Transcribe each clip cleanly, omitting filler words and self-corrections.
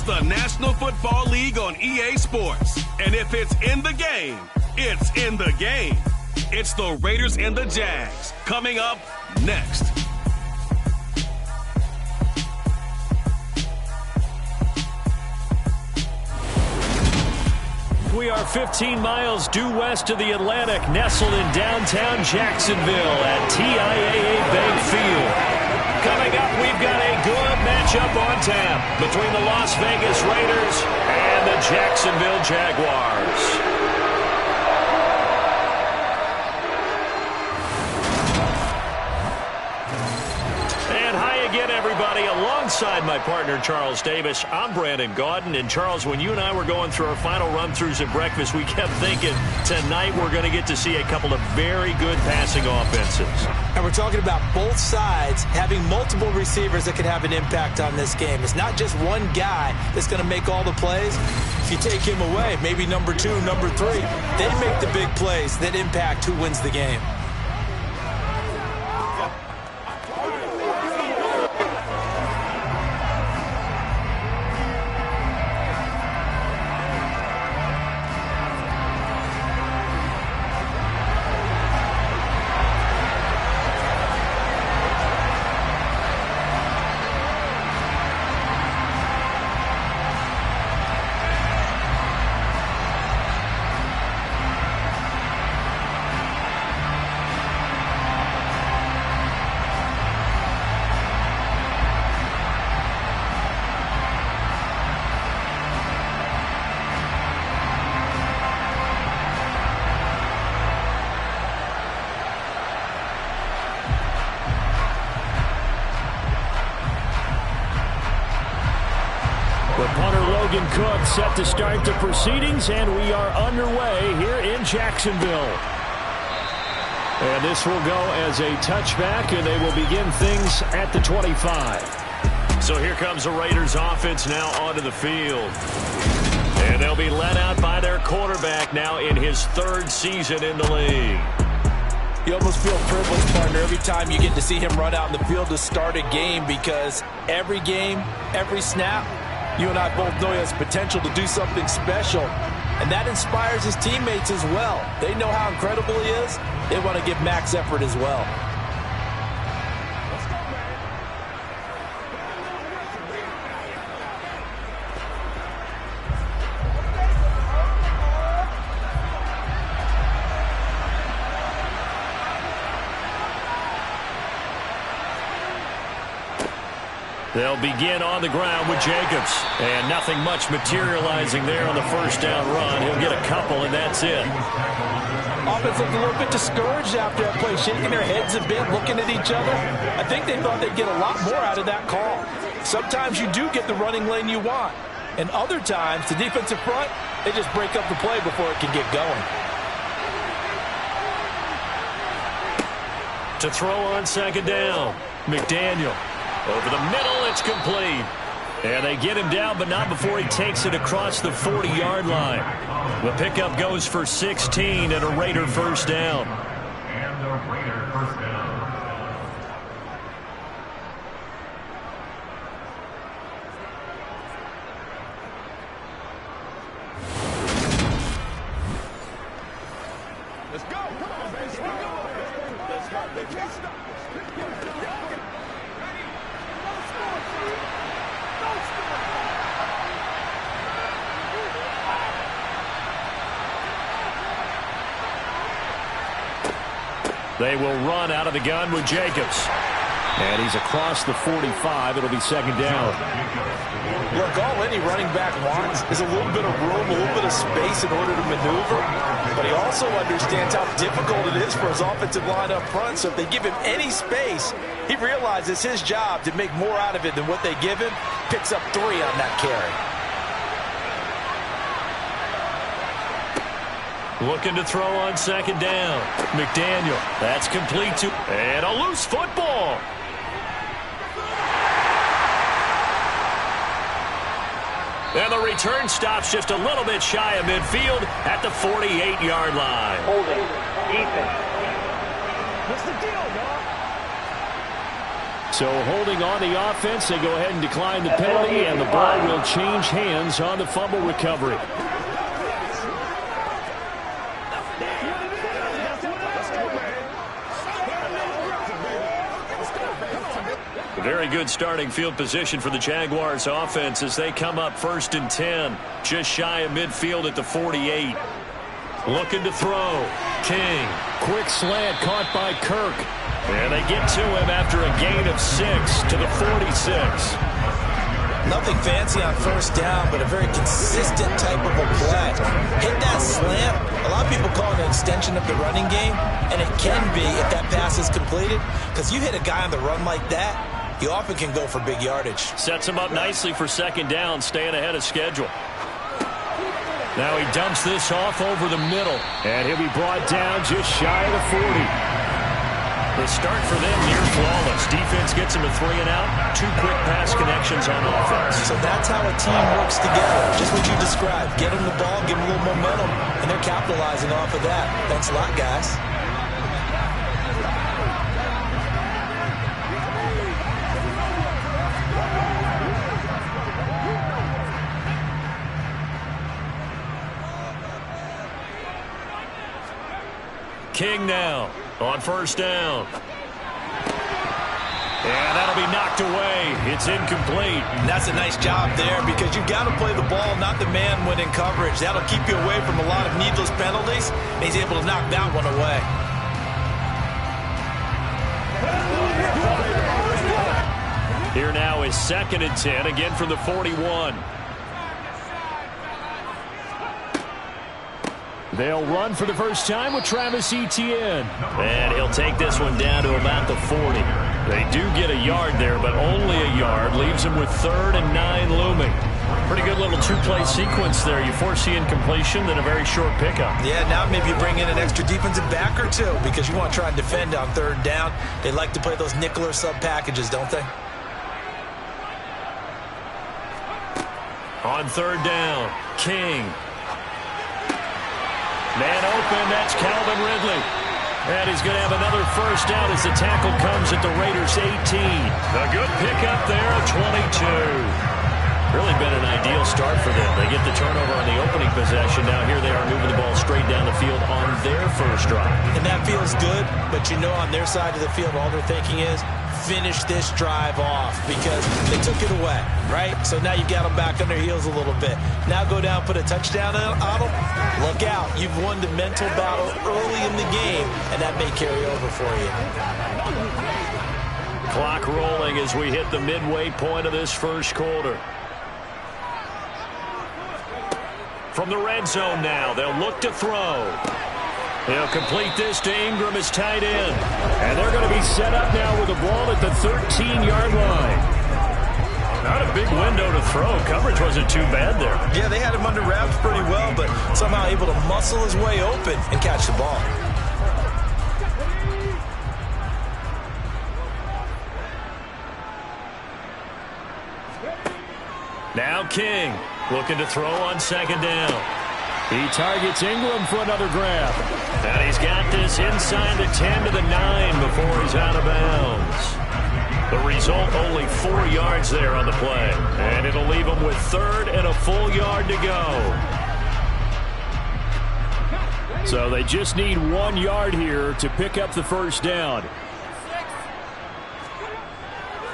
It's the National Football League on EA Sports. And if it's in the game, it's in the game. It's the Raiders and the Jags coming up next. We are 15 miles due west of the Atlantic, nestled in downtown Jacksonville at TIAA Bank Field. Coming up, we've got a good matchup on tap between the Las Vegas Raiders and the Jacksonville Jaguars. Again, everybody, alongside my partner, Charles Davis, I'm Brandon Gaudin. And, Charles, when you and I were going through our final run-throughs at breakfast, we kept thinking tonight we're going to get to see a couple of very good passing offenses. And we're talking about both sides having multiple receivers that can have an impact on this game. It's not just one guy that's going to make all the plays. If you take him away, maybe number 2, number 3, they make the big plays that impact who wins the game. Cook set to start the proceedings, and we are underway here in Jacksonville. And this will go as a touchback, and they will begin things at the 25. So here comes the Raiders offense now onto the field. And they'll be led out by their quarterback now in his 3rd season in the league. You almost feel privileged, partner, every time you get to see him run out in the field to start a game, because every game, every snap, you and I both know he has potential to do something special, and that inspires his teammates as well. They know how incredible he is. They want to give max effort as well. They'll begin on the ground with Jacobs. And nothing much materializing there on the first down run. He'll get a couple, and that's it. Offense looked a little bit discouraged after that play, shaking their heads a bit, looking at each other. I think they thought they'd get a lot more out of that call. Sometimes you do get the running lane you want. And other times, the defensive front, they just break up the play before it can get going. To throw on second down, McDaniel. Over the middle, it's complete. And they get him down, but not before he takes it across the 40-yard line. The pickup goes for 16 and a Raider first down. And a Raider first down. Let's go. Come on, baby. Let's go. Let's go. They will run out of the gun with Jacobs. And he's across the 45. It'll be second down. Look, all any running back wants is a little bit of room, a little bit of space in order to maneuver. But he also understands how difficult it is for his offensive line up front. So if they give him any space, he realizes his job to make more out of it than what they give him. Picks up 3 on that carry. Looking to throw on second down. McDaniel. That's complete to... And a loose football. And the return stops just a little bit shy of midfield at the 48-yard line. Holding. Defense. What's the deal, y'all? So holding on the offense, they go ahead and decline the penalty, and the ball will change hands on the fumble recovery. Very good starting field position for the Jaguars offense as they come up 1st and 10, just shy of midfield at the 48. Looking to throw. King. Quick slant caught by Kirk. And they get to him after a gain of 6 to the 46. Nothing fancy on 1st down, but a very consistent type of a play. Hit that slant. A lot of people call it an extension of the running game, and it can be if that pass is completed, because you hit a guy on the run like that, you often can go for big yardage. Sets him up nicely for 2nd down, staying ahead of schedule. Now he dumps this off over the middle, and he'll be brought down just shy of the 40. The start for them near flawless. Defense gets him a 3 and out. 2 quick pass connections on offense. So that's how a team works together. Just what you described. Get them the ball, give them a little momentum, and they're capitalizing off of that. Thanks a lot, guys. King now on 1st down. And that'll be knocked away. It's incomplete. And that's a nice job there because you've got to play the ball, not the man when in coverage. That'll keep you away from a lot of needless penalties. And he's able to knock that one away. Here now is 2nd and 10, again from the 41. They'll run for the first time with Travis Etienne. And he'll take this one down to about the 40. They do get a yard there, but only a yard. Leaves them with 3rd and 9 looming. Pretty good little 2-play sequence there. You force the incompletion, then a very short pickup. Yeah, now maybe you bring in an extra defensive back or 2 because you want to try and defend on 3rd down. They like to play those nickel or sub packages, don't they? On 3rd down, King. Man open, that's Calvin Ridley. And he's going to have another first down as the tackle comes at the Raiders' 18. A good pickup there at 22. Really been an ideal start for them. They get the turnover on the opening possession. Now here they are moving the ball straight down the field on their first drive. And that feels good, but you know on their side of the field all they're thinking is finish this drive off because they took it away, right? So now you got them back on their heels a little bit. Now go down, put a touchdown on them. Look out. You've won the mental battle early in the game, and that may carry over for you. Clock rolling as we hit the midway point of this first quarter. From the red zone now, they'll look to throw. They'll complete this to Ingram as tight end. And they're going to be set up now with the ball at the 13-yard line. Not a big window to throw. Coverage wasn't too bad there. Yeah, they had him under wraps pretty well, but somehow able to muscle his way open and catch the ball. Now King looking to throw on 2nd down. He targets Ingram for another grab. And he's got this inside the 10 to the 9 before he's out of bounds. The result, only 4 yards there on the play. And it'll leave him with 3rd and a full yard to go. So they just need 1 yard here to pick up the first down.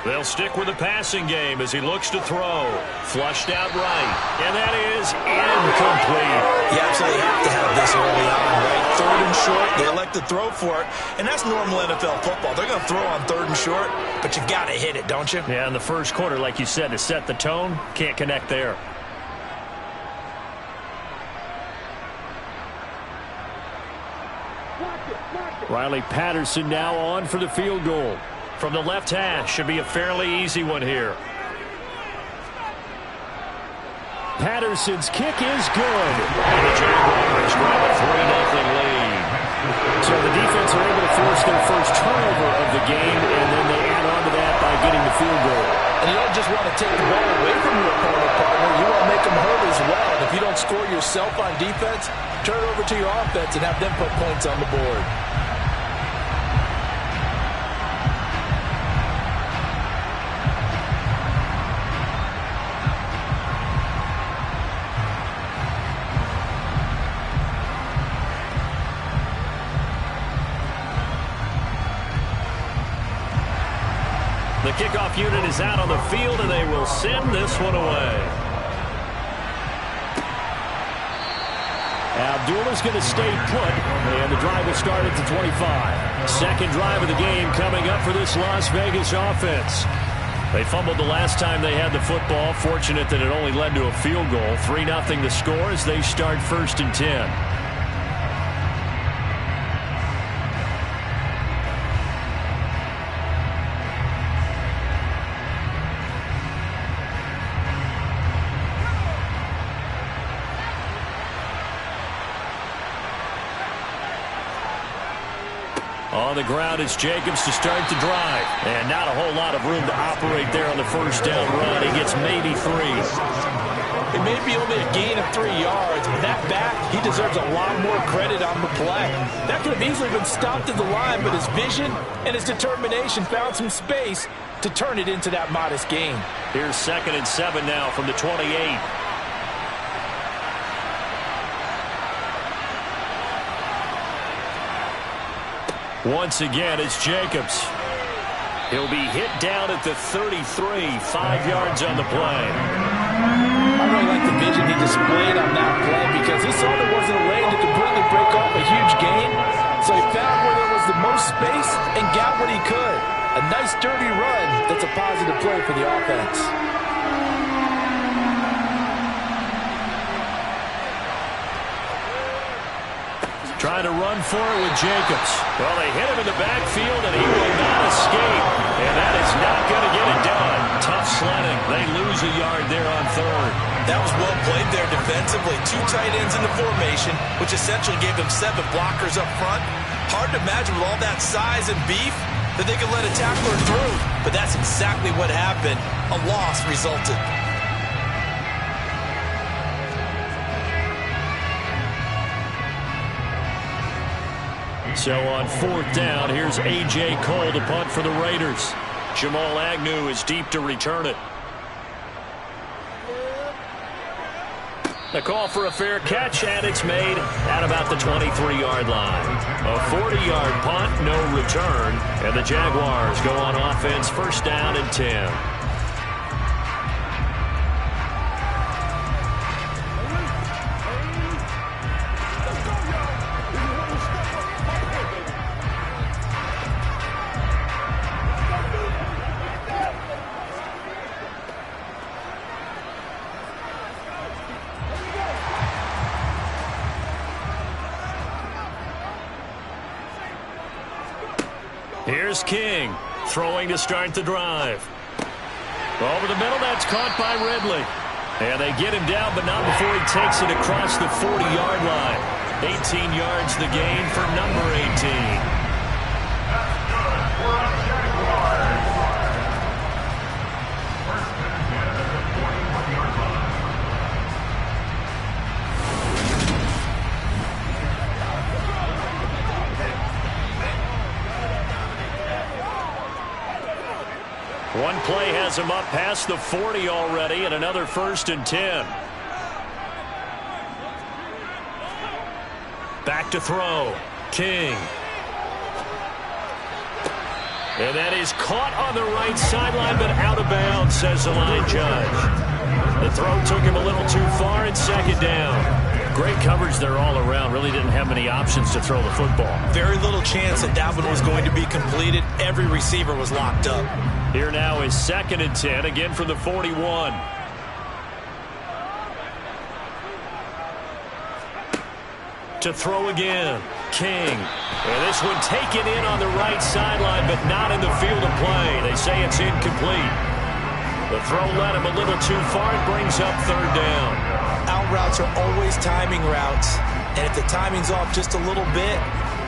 They'll stick with the passing game as he looks to throw. Flushed out right. And that is incomplete. You absolutely have to have this early on, right? 3rd and short, they elect to throw for it. And that's normal NFL football. They're going to throw on 3rd and short, but you got to hit it, don't you? Yeah, in the first quarter, like you said, to set the tone, can't connect there. Riley Patterson now on for the field goal. From the left hash, should be a fairly easy one here. Patterson's kick is good. And the Jaguars grab a 3-0 lead. So the defense are able to force their first turnover of the game, and then they add on to that by getting the field goal. And you don't just want to take the ball away from your opponent, partner. You want to make them hurt as well. And if you don't score yourself on defense, turn it over to your offense and have them put points on the board. The kickoff unit is out on the field, and they will send this one away. Abdullah's going to stay put, and the drive will start at the 25. Second drive of the game coming up for this Las Vegas offense. They fumbled the last time they had the football. Fortunate that it only led to a field goal. 3-0 the score as they start 1st and 10. On the ground, it's Jacobs to start the drive. And not a whole lot of room to operate there on the first down run. He gets maybe 3. It may be only a gain of 3 yards, but that back, he deserves a lot more credit on the play. That could have easily been stopped at the line, but his vision and his determination found some space to turn it into that modest gain. Here's 2nd and 7 now from the 28. Once again, it's Jacobs. He'll be hit down at the 33, 5 yards on the play. I really like the vision he displayed on that play because he saw there wasn't a lane to completely break off a huge gain. So he found where there was the most space and got what he could. A nice, dirty run that's a positive play for the offense. Trying to run for it with Jacobs. Well, they hit him in the backfield, and he will not escape. And that is not going to get it done. Tough sledding. They lose a yard there on 3rd. That was well played there defensively. 2 tight ends in the formation, which essentially gave them 7 blockers up front. Hard to imagine with all that size and beef that they could let a tackler through. But that's exactly what happened. A loss resulted. So on 4th down, here's A.J. Cole to punt for the Raiders. Jamal Agnew is deep to return it. The call for a fair catch, and it's made at about the 23-yard line. A 40-yard punt, no return, and the Jaguars go on offense 1st down and 10. Here's King, throwing to start the drive. Over the middle, that's caught by Ridley. And they get him down, but not before he takes it across the 40-yard line. 18 yards the gain for number 18. One play has him up past the 40 already, and another 1st and 10. Back to throw. King. And that is caught on the right sideline, but out of bounds, says the line judge. The throw took him a little too far, and 2nd down. Great coverage there all around. Really didn't have many options to throw the football. Very little chance that that one was going to be completed. Every receiver was locked up. Here now is 2nd and 10, again from the 41. To throw again, King. And this one taken in on the right sideline, but not in the field of play. They say it's incomplete. The throw led him a little too far. It brings up 3rd down. Out routes are always timing routes, and if the timing's off just a little bit,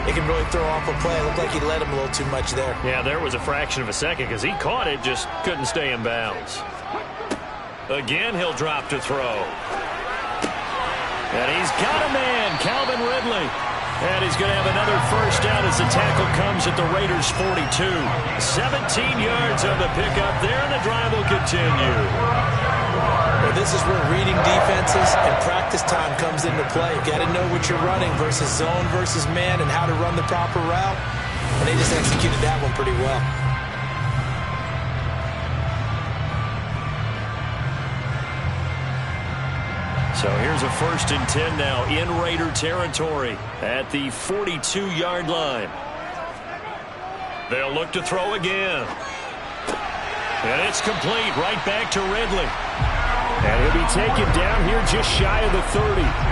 it can really throw off a play. It looked like he led him a little too much there. Yeah, there was a fraction of a second because he caught it, just couldn't stay in bounds. Again, he'll drop to throw. And he's got a man, Calvin Ridley. And he's going to have another 1st down as the tackle comes at the Raiders' 42. 17 yards on the pickup there, and the drive will continue. Well, this is where reading defenses and practice time comes into play. You've got to know what you're running versus zone versus man and how to run the proper route. And they just executed that one pretty well. So here's a 1st and 10 now in Raider territory at the 42-yard line. They'll look to throw again. And it's complete right back to Ridley. And he'll be taken down here just shy of the 30.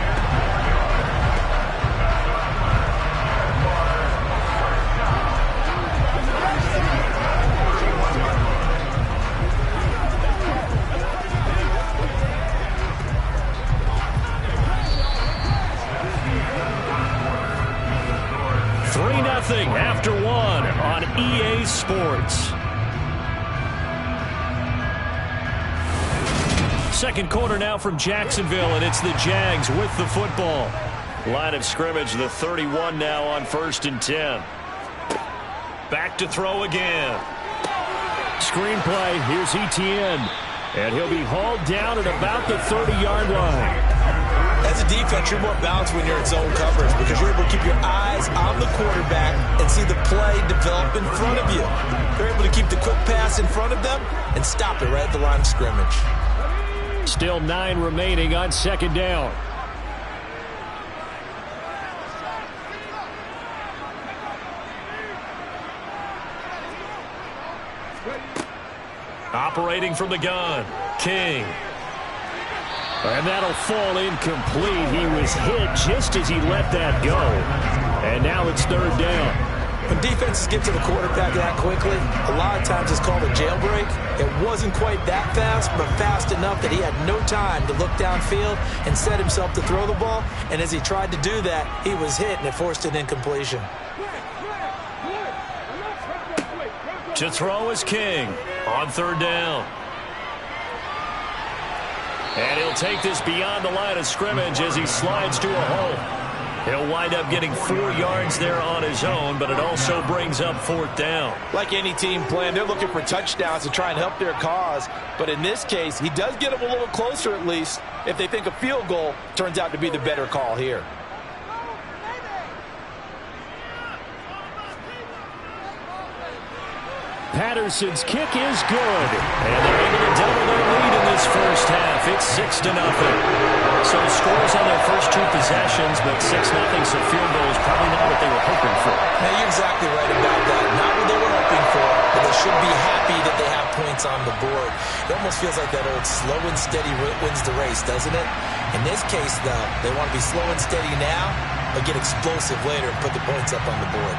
After one on EA Sports. Second quarter now from Jacksonville, and it's the Jags with the football. Line of scrimmage, the 31 now on 1st and 10. Back to throw again. Screenplay, here's Etienne. And he'll be hauled down at about the 30-yard line. As a defense, you're more balanced when you're in zone coverage because you're able to keep your eyes on the quarterback and see the play develop in front of you. They're able to keep the quick pass in front of them and stop it right at the line of scrimmage. Still 9 remaining on 2nd down. Operating from the gun, King. And that'll fall incomplete. He was hit just as he let that go. And now it's 3rd down. When defenses get to the quarterback that quickly, a lot of times it's called a jailbreak. It wasn't quite that fast, but fast enough that he had no time to look downfield and set himself to throw the ball. And as he tried to do that, he was hit, and it forced an incompletion. To throw is King on 3rd down. And he'll take this beyond the line of scrimmage as he slides to a hole. He'll wind up getting 4 yards there on his own, but it also brings up 4th down. Like any team plan, they're looking for touchdowns to try and help their cause. But in this case, he does get them a little closer at least if they think a field goal turns out to be the better call here. Patterson's kick is good. And they're able to double their lead in this first half. It's 6-0. So scores on their first 2 possessions, but 6-0, so field goal is probably not what they were hoping for. Now, you're exactly right about that. Not what they were hoping for, but they should be happy that they have points on the board. It almost feels like that old slow and steady wins the race, doesn't it? In this case, though, they want to be slow and steady now, but get explosive later and put the points up on the board.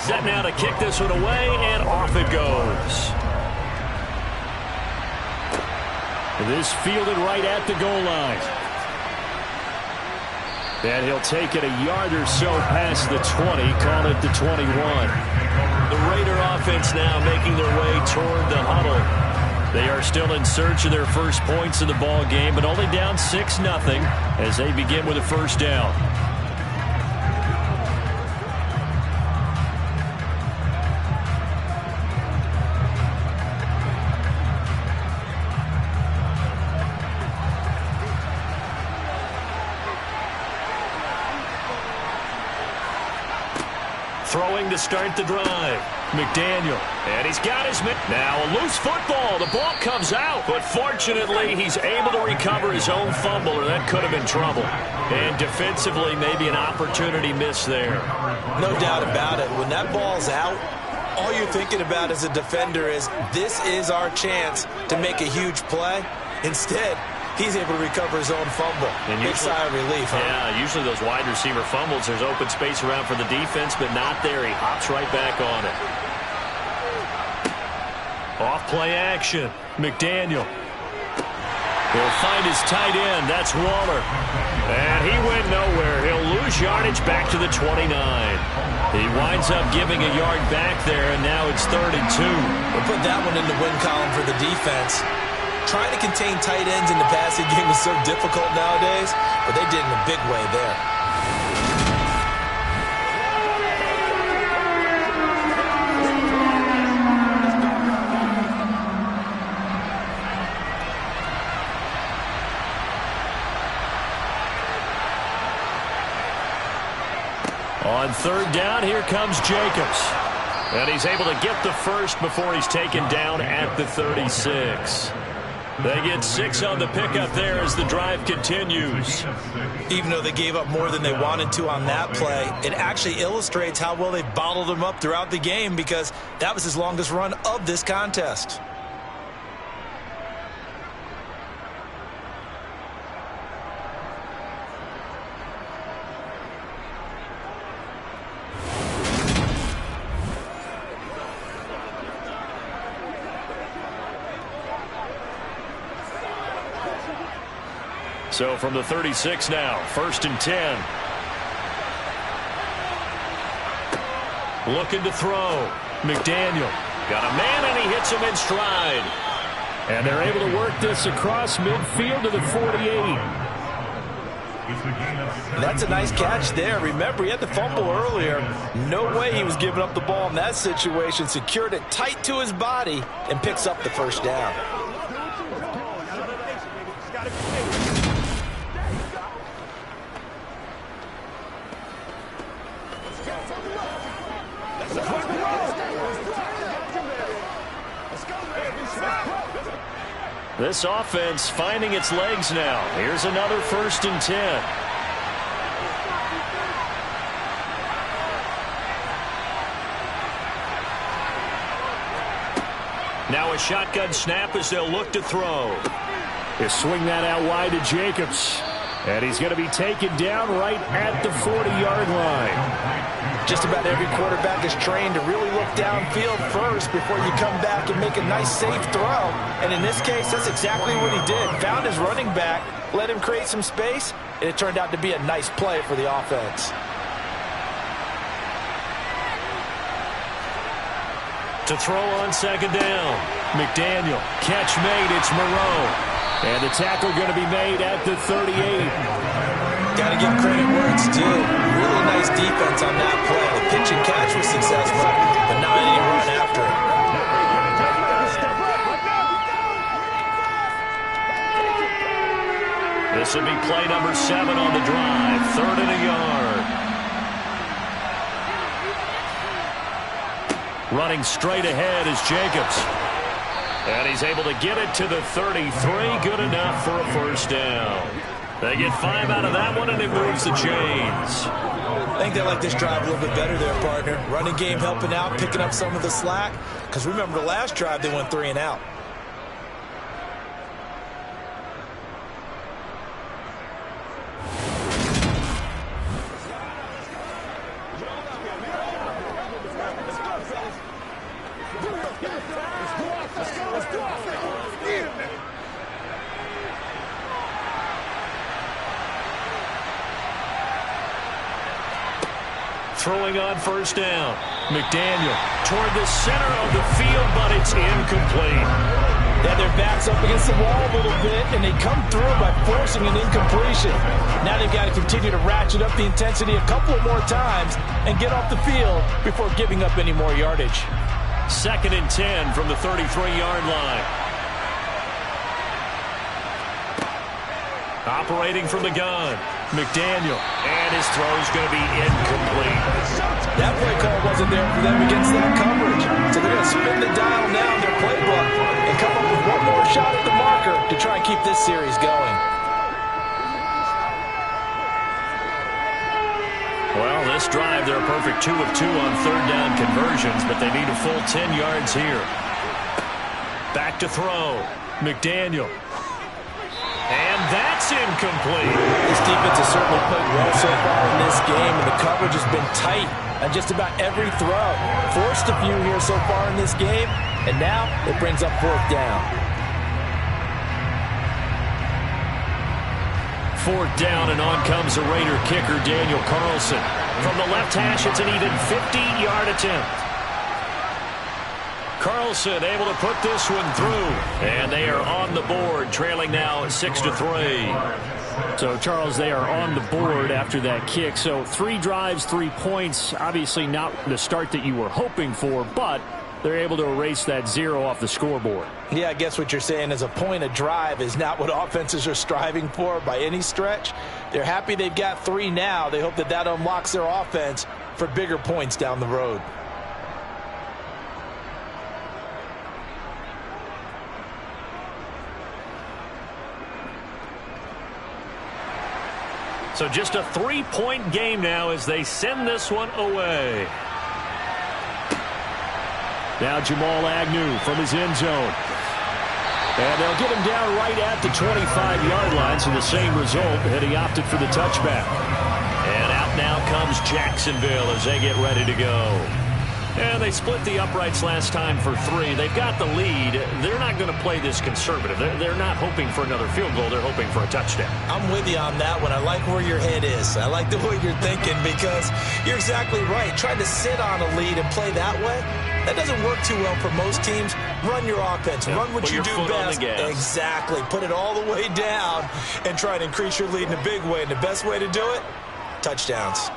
Set now to kick this one away, and off it goes. This fielded right at the goal line. And he'll take it a yard or so past the 20, call it the 21. The Raider offense now making their way toward the huddle. They are still in search of their first points of the ball game, but only down 6-0 as they begin with a 1st down. Throwing to start the drive. McDaniel. And he's got his man. Now a loose football. The ball comes out. But fortunately, he's able to recover his own fumble, or that could have been trouble. And defensively, maybe an opportunity missed there. No doubt about it. When that ball's out, all you're thinking about as a defender is, this is our chance to make a huge play. Instead, he's able to recover his own fumble. And big sigh of relief, huh? Yeah, usually those wide receiver fumbles, there's open space around for the defense, but not there. He hops right back on it. Off play action. McDaniel. He'll find his tight end. That's Waller. And he went nowhere. He'll lose yardage back to the 29. He winds up giving a yard back there, and now it's 3rd and 2. We'll put that one in the win column for the defense. Trying to contain tight ends in the passing game is so difficult nowadays, but they did in a big way there. On third down, here comes Jacobs. And he's able to get the first before he's taken down at the 36. They get 6 on the pickup there as the drive continues. Even though they gave up more than they wanted to on that play, it actually illustrates how well they bottled them up throughout the game, because that was his longest run of this contest. So from the 36 now, 1st and 10. Looking to throw. McDaniel got a man, and he hits him in stride. And they're able to work this across midfield to the 48. That's a nice catch there. Remember, he had the fumble earlier. No way he was giving up the ball in that situation. Secured it tight to his body and picks up the first down. This offense finding its legs now. Here's another 1st and 10. Now a shotgun snap as they'll look to throw. They swing that out wide to Jacobs. And he's going to be taken down right at the 40-yard line. Just about every quarterback is trained to really look downfield first before you come back and make a nice, safe throw. And in this case, that's exactly what he did. Found his running back, let him create some space, and it turned out to be a nice play for the offense. To throw on 2nd down. McDaniel, catch made, it's Moreau. And the tackle going to be made at the 38. Got to give credit where it's due. Really nice defense on that play. The pitch and catch was successful, but not any run after it. This will be play number 7 on the drive. 3rd and a yard. Running straight ahead is Jacobs. And he's able to get it to the 33. Good enough for a first down. They get 5 out of that one, and it moves the chains. I think they like this drive a little bit better there, partner. Running game helping out, picking up some of the slack. Because remember, the last drive, they went 3 and out. Throwing on 1st down. McDaniel toward the center of the field, but it's incomplete. Yeah, their back's up against the wall a little bit, and they come through by forcing an incompletion. Now they've got to continue to ratchet up the intensity a couple more times and get off the field before giving up any more yardage. 2nd and 10 from the 33-yard line. Operating from the gun, McDaniel, and his throw's going to be incomplete. That play call wasn't there for them against that coverage. So they're going to spin the dial now in their playbook and come up with one more shot at the marker to try and keep this series going. Well, this drive, they're a perfect 2 of 2 on 3rd down conversions, but they need a full 10 yards here. Back to throw, McDaniel. And that's incomplete. This defense has certainly played well so far in this game, and the coverage has been tight on just about every throw. Forced a few here so far in this game, and now it brings up 4th down. 4th down, and on comes the Raider kicker, Daniel Carlson. From the left hash, it's an even 50-yard attempt. Carlson able to put this one through, and they are on the board, trailing now 6-3. So, Charles, they are on the board after that kick. So 3 drives, 3 points. Obviously not the start that you were hoping for, but they're able to erase that 0 off the scoreboard. Yeah, I guess what you're saying is a point a drive is not what offenses are striving for by any stretch. They're happy they've got 3 now. They hope that that unlocks their offense for bigger points down the road. So just a 3-point game now as they send this one away. Now Jamal Agnew from his end zone. And they'll get him down right at the 25-yard line, so the same result, and he opted for the touchback. And out now comes Jacksonville as they get ready to go. And they split the uprights last time for 3. They've got the lead. They're not going to play this conservative. They're not hoping for another field goal. They're hoping for a touchdown. I'm with you on that one. I like where your head is. I like the way you're thinking because you're exactly right. Trying to sit on a lead and play that way, that doesn't work too well for most teams. Run your offense. Run what you do best. Exactly. Put it all the way down and try to increase your lead in a big way. And the best way to do it, touchdowns.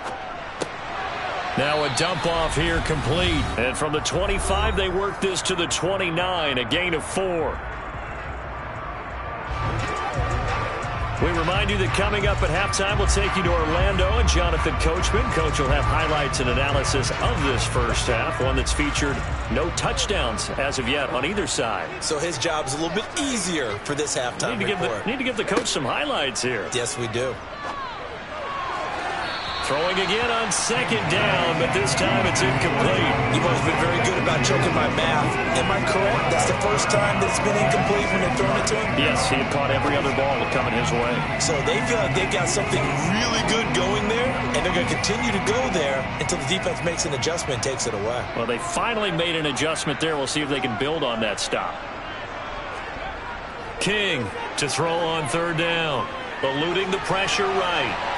Now a dump off here complete. And from the 25, they work this to the 29, a gain of 4. We remind you that coming up at halftime, we'll take you to Orlando and Jonathan Coachman. Coach will have highlights and analysis of this first half, one that's featured no touchdowns as of yet on either side. So his job is a little bit easier for this halftime report. Need to give the coach some highlights here. Yes, we do. Throwing again on second down, but this time it's incomplete. You've always been very good about checking my math. Am I correct? That's the first time that it's been incomplete when they've thrown it to him? Yes, he had caught every other ball coming his way. So they feel like they've got something really good going there, and they're going to continue to go there until the defense makes an adjustment and takes it away. Well, they finally made an adjustment there. We'll see if they can build on that stop. King to throw on third down, eluding the pressure right.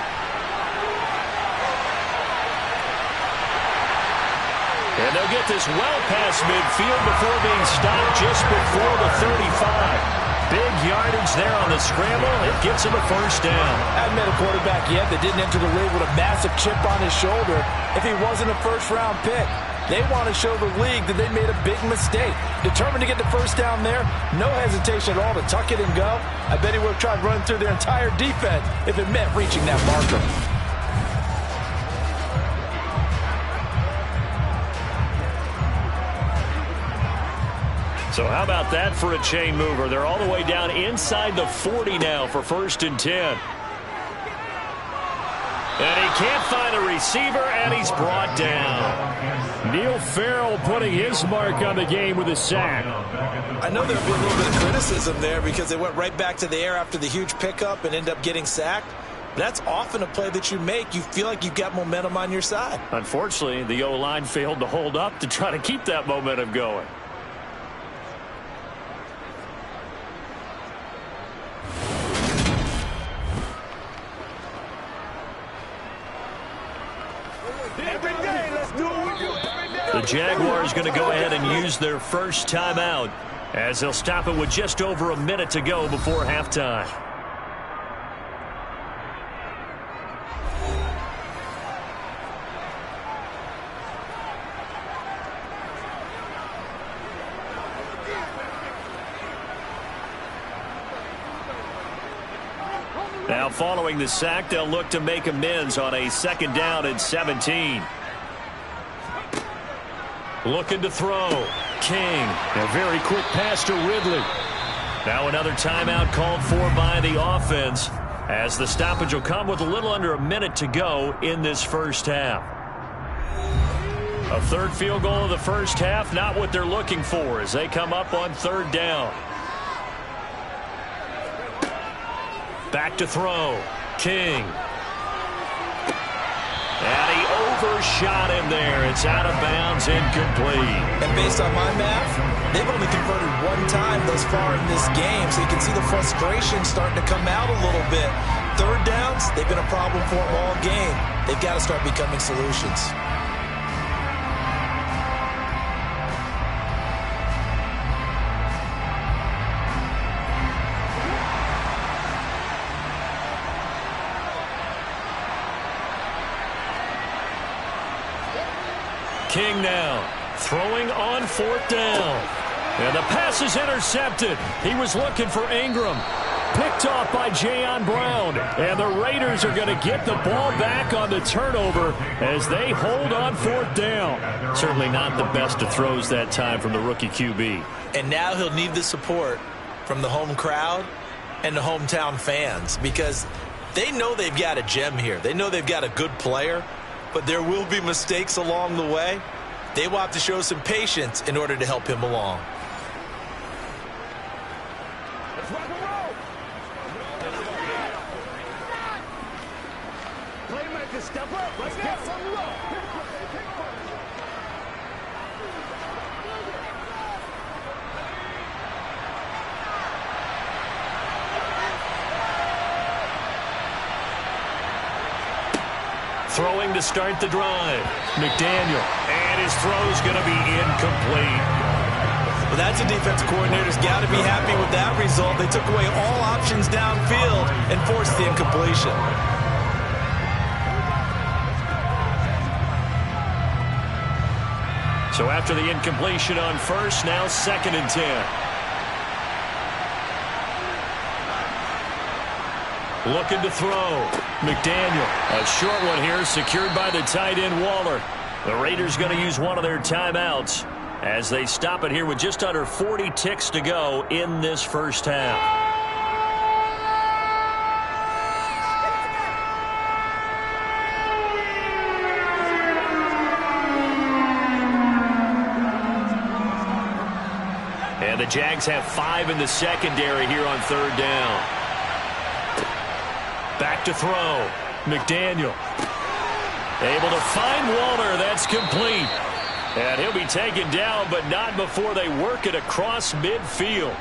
And they'll get this well past midfield before being stopped just before the 35. Big yardage there on the scramble. It gets him a first down. I haven't met a quarterback yet that didn't enter the league with a massive chip on his shoulder if he wasn't a first-round pick. They want to show the league that they made a big mistake. Determined to get the first down there, no hesitation at all to tuck it and go. I bet he would have tried running through their entire defense if it meant reaching that marker. So how about that for a chain mover? They're all the way down inside the 40 now for 1st and 10. And he can't find a receiver, and he's brought down. Neil Farrell putting his mark on the game with a sack. I know there'll be a little bit of criticism there because they went right back to the air after the huge pickup and ended up getting sacked. That's often a play that you make. You feel like you've got momentum on your side. Unfortunately, the O-line failed to hold up to try to keep that momentum going. The Jaguars going to go ahead and use their first timeout as they'll stop it with just over a minute to go before halftime. Now following the sack, they'll look to make amends on a 2nd down and 17. Looking to throw. King. A very quick pass to Ridley. Now another timeout called for by the offense as the stoppage will come with a little under a minute to go in this first half. A third field goal of the first half, not what they're looking for as they come up on 3rd down. Back to throw. King. And he overshot him there. It's out of bounds, incomplete. And based on my math, they've only converted one time thus far in this game, so you can see the frustration starting to come out a little bit. 3rd downs, they've been a problem for them all game. They've got to start becoming solutions. King now throwing on 4th down. And the pass is intercepted. He was looking for Ingram. Picked off by Jayon Brown. And the Raiders are going to get the ball back on the turnover as they hold on 4th down. Certainly not the best of throws that time from the rookie QB. And now he'll need the support from the home crowd and the hometown fans, because they know they've got a gem here. They know they've got a good player, but there will be mistakes along the way. They will have to show some patience in order to help him along. Let's rock and roll. Playmaker, step up. Let's get some love. Throwing to start the drive. McDaniel. And his throw's going to be incomplete. Well, that's a defensive coordinator's got to be happy with that result. They took away all options downfield and forced the incompletion. So after the incompletion on first, now 2nd and 10. Looking to throw. McDaniel. A short one here, secured by the tight end Waller. The Raiders going to use one of their timeouts as they stop it here with just under 40 ticks to go in this first half. And the Jags have 5 in the secondary here on 3rd down. Back to throw. McDaniel. Able to find Waller. That's complete. And he'll be taken down, but not before they work it across midfield.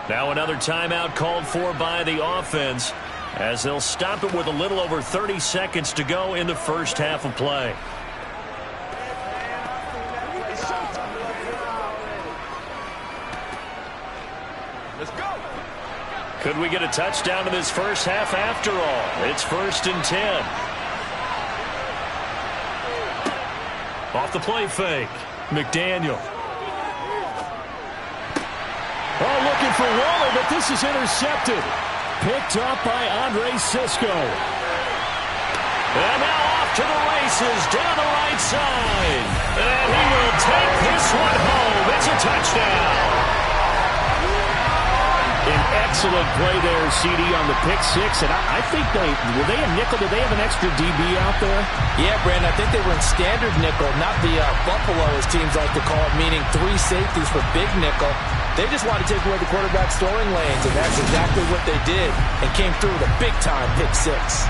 Now another timeout called for by the offense as they'll stop it with a little over 30 seconds to go in the first half of play. Let's go. Could we get a touchdown in this first half after all? It's 1st and 10. Off the play fake. McDaniel. Oh, looking for Waller, but this is intercepted. Picked up by Andre Sisco. And now off to the races down the right side. And he will take this one home. It's a touchdown. An excellent play there, CD, on the pick six. And I think were they a nickel? Did they have an extra DB out there? Yeah, Brandon, I think they were in standard nickel, not the Buffalo, as teams like to call it, meaning 3 safeties for big nickel. They just wanted to take away the quarterback's throwing lanes, and that's exactly what they did, and came through with a big-time pick six.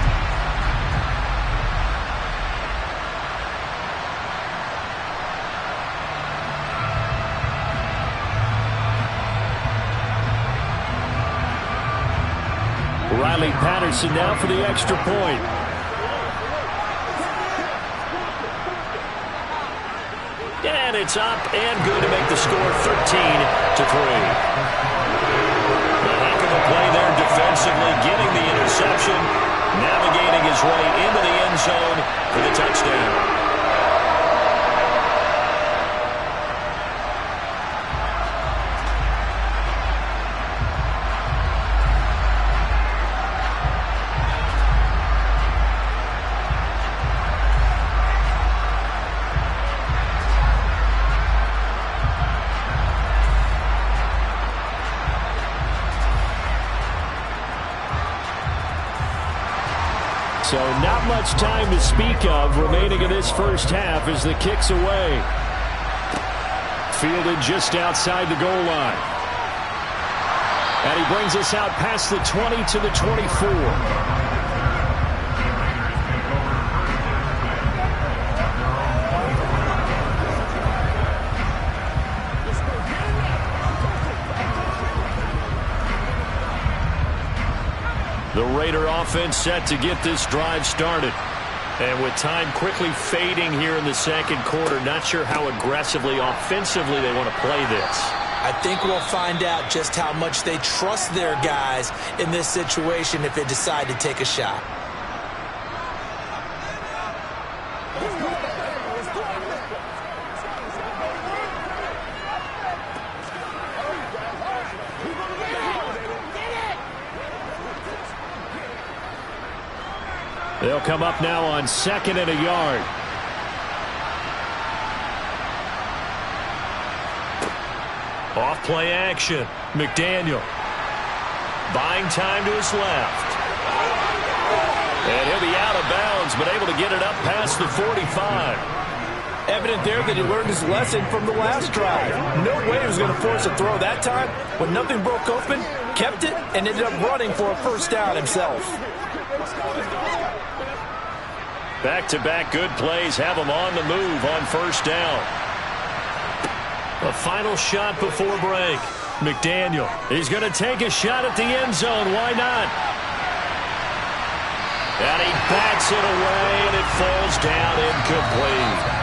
Riley Patterson now for the extra point. And it's up and good to make the score 13-3. A heck of a play there defensively, getting the interception, navigating his way into the end zone for the touchdown. So not much time to speak of remaining in this first half as the kick's away. Fielded just outside the goal line. And he brings us out past the 20 to the 24. The Raider offense set to get this drive started. And with time quickly fading here in the second quarter, not sure how aggressively, offensively they want to play this. I think we'll find out just how much they trust their guys in this situation if they decide to take a shot. They'll come up now on 2nd and a yard. Off play action. McDaniel. Buying time to his left. And he'll be out of bounds, but able to get it up past the 45. Evident there that he learned his lesson from the last drive. No way he was going to force a throw that time. When nothing broke open, kept it, and ended up running for a first down himself. Back-to-back good plays have him on the move on first down. A final shot before break. McDaniel, he's going to take a shot at the end zone. Why not? And he bats it away, and it falls down incomplete.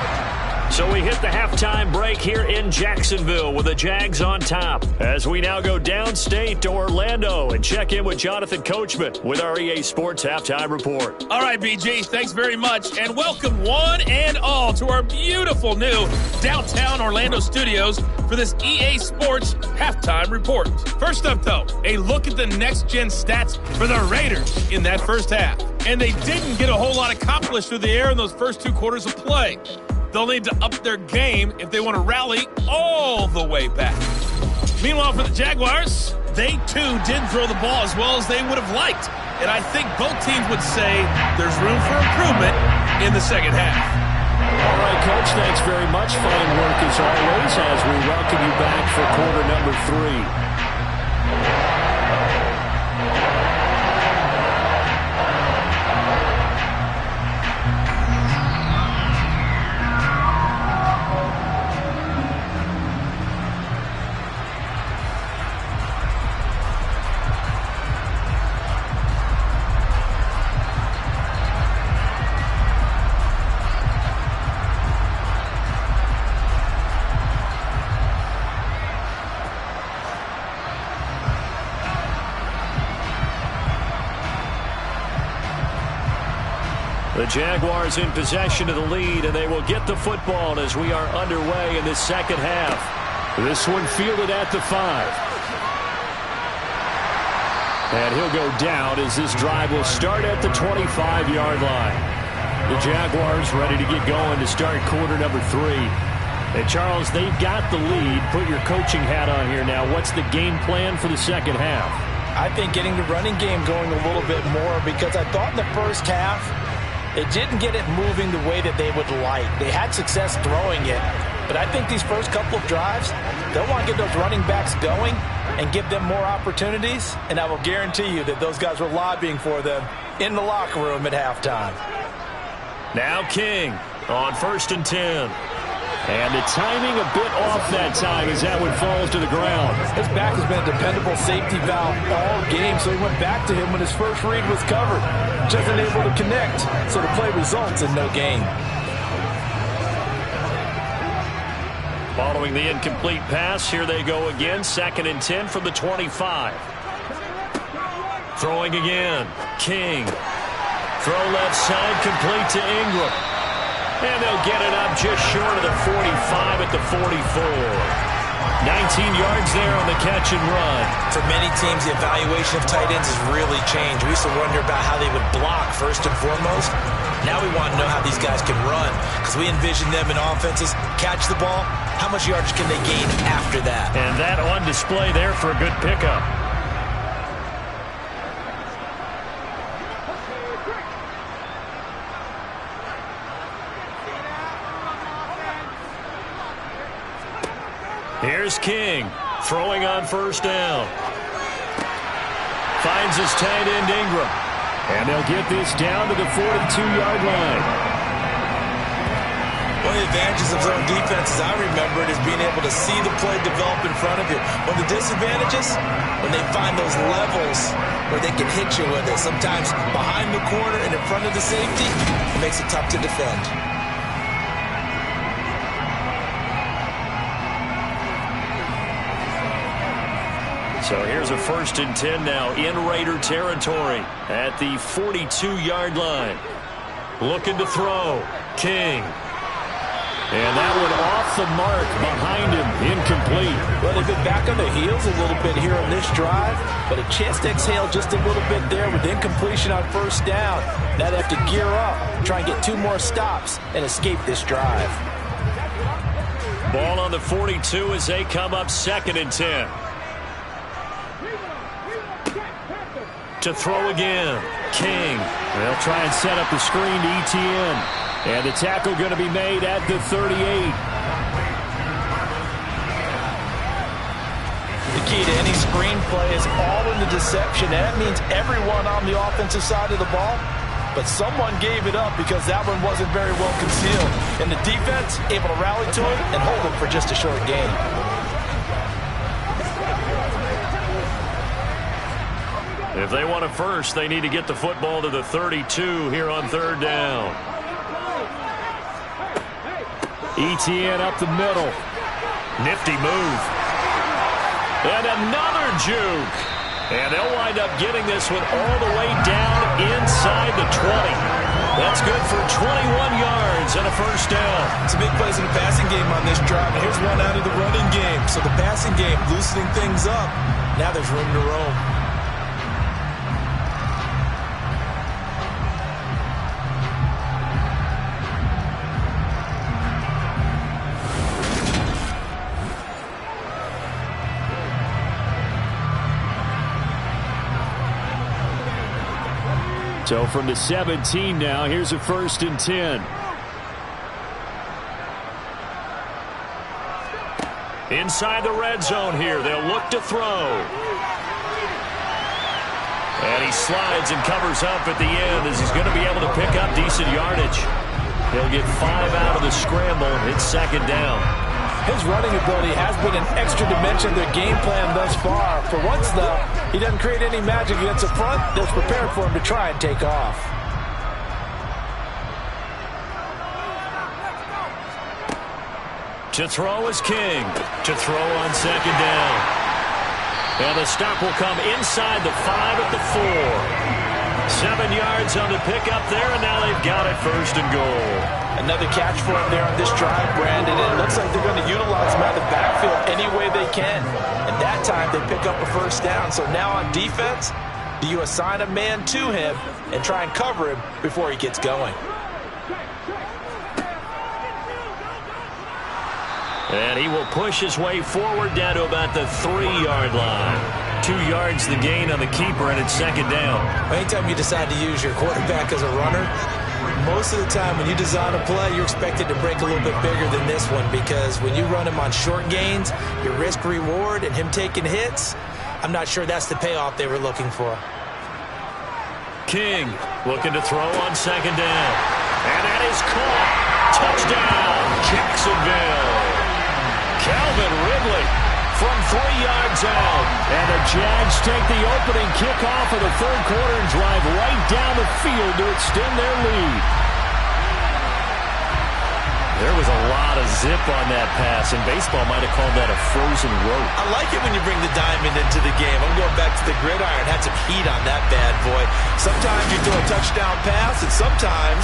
So we hit the halftime break here in Jacksonville with the Jags on top. As we now go downstate to Orlando and check in with Jonathan Coachman with our EA Sports Halftime Report. All right, BG, thanks very much. And welcome one and all to our beautiful new downtown Orlando studios for this EA Sports Halftime Report. First up, though, a look at the next-gen stats for the Raiders in that first half. And they didn't get a whole lot accomplished through the air in those first 2 quarters of play. They'll need to up their game if they want to rally all the way back. Meanwhile, for the Jaguars, they too didn't throw the ball as well as they would have liked. And I think both teams would say there's room for improvement in the second half. All right, Coach, thanks very much. Fine work as always as we welcome you back for quarter number 3. The Jaguars in possession of the lead, and they will get the football as we are underway in this second half. This one fielded at the 5. And he'll go down as this drive will start at the 25-yard line. The Jaguars ready to get going to start quarter number 3. And, Charles, they've got the lead. Put your coaching hat on here now. What's the game plan for the second half? I think getting the running game going a little bit more, because I thought in the first half they didn't get it moving the way that they would like. They had success throwing it, but I think these first couple of drives, they'll want to get those running backs going and give them more opportunities, and I will guarantee you that those guys were lobbying for them in the locker room at halftime. Now King on 1st and 10. And the timing a bit off that time as that one falls to the ground. His back has been a dependable safety valve all game, so he went back to him when his first read was covered. Just unable to connect, so the play results in no gain. Following the incomplete pass, here they go again. 2nd and 10 from the 25. Throwing again. King. Throw left side, complete to Ingram. And they'll get it up just short of the 45 at the 44. 19 yards there on the catch and run. For many teams, the evaluation of tight ends has really changed. We used to wonder about how they would block first and foremost. Now we want to know how these guys can run, because we envision them in offenses catch the ball. How much yardage can they gain after that? And that on display there for a good pickup. Here's King, throwing on first down. Finds his tight end Ingram. And they'll get this down to the 42-yard line. One of the advantages of zone defense, as I remember it, is being able to see the play develop in front of you. One of the disadvantages, when they find those levels where they can hit you with it. Sometimes behind the corner and in front of the safety, it makes it tough to defend. So here's a 1st and 10 now in Raider territory at the 42-yard line. Looking to throw. King. And that one off the mark behind him, incomplete. Well, they've been back on their heels a little bit here on this drive, but a chance to exhale just a little bit there with incompletion on first down. Now they have to gear up, try and get 2 more stops, and escape this drive. Ball on the 42 as they come up 2nd and 10. To throw again, King. They'll try and set up the screen to ETN. And the tackle going to be made at the 38. The key to any screenplay is all in the deception. And that means everyone on the offensive side of the ball. But someone gave it up because that one wasn't very well concealed. And the defense able to rally to it and hold it for just a short gain. If they want it first, they need to get the football to the 32 here on 3rd down. ETN up the middle. Nifty move. And another juke. And they'll wind up getting this one all the way down inside the 20. That's good for 21 yards and a first down. Some big plays in the passing game on this drive. And here's one out of the running game. So the passing game loosening things up. Now there's room to roam. So from the 17 now, here's a 1st and 10. Inside the red zone here, they'll look to throw. And he slides and covers up at the end as he's going to be able to pick up decent yardage. He'll get 5 out of the scramble. It's 2nd down. His running ability has been an extra dimension of their game plan thus far. For once, though, he doesn't create any magic against the front that's prepared for him to try and take off. To throw is King. To throw on 2nd down. And the stop will come inside the 5 at the 4. 7 yards on the pickup there, and now they've got it 1st and goal. Another catch for him there on this drive, Brandon, and it looks like they're going to utilize him out of the backfield any way they can. And that time they pick up a first down. So now on defense, do you assign a man to him and try and cover him before he gets going? And he will push his way forward down to about the 3-yard line. 2 yards the gain on the keeper, and it's 2nd down. Anytime you decide to use your quarterback as a runner, most of the time when you design a play, you're expected to break a little bit bigger than this one, because when you run him on short gains, your risk-reward and him taking hits, I'm not sure that's the payoff they were looking for. King looking to throw on 2nd down. And that is caught. Touchdown, Jacksonville. Calvin Ridley from 3 yards out. And the Jags take the opening kickoff of the 3rd quarter and drive right down the field to extend their lead. There was a lot of zip on that pass, and baseball might have called that a frozen rope. I like it when you bring the diamond into the game. I'm going back to the gridiron. Had some heat on that bad boy. Sometimes you throw a touchdown pass, and sometimes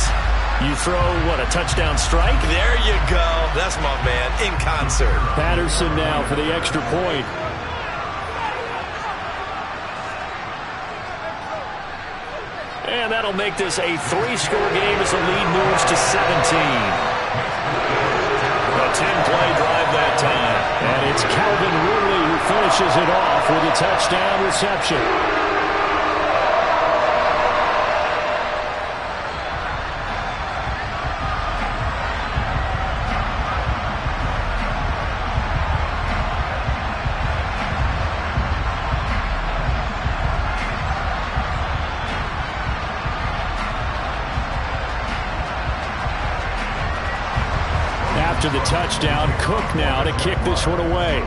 you throw, what, a touchdown strike? There you go. That's my man, in concert. Patterson now for the extra point. And that'll make this a 3-score game as the lead moves to 17. A 10-play drive that time. And it's Calvin Ridley who finishes it off with a touchdown reception. After the touchdown, Cook now to kick this one away.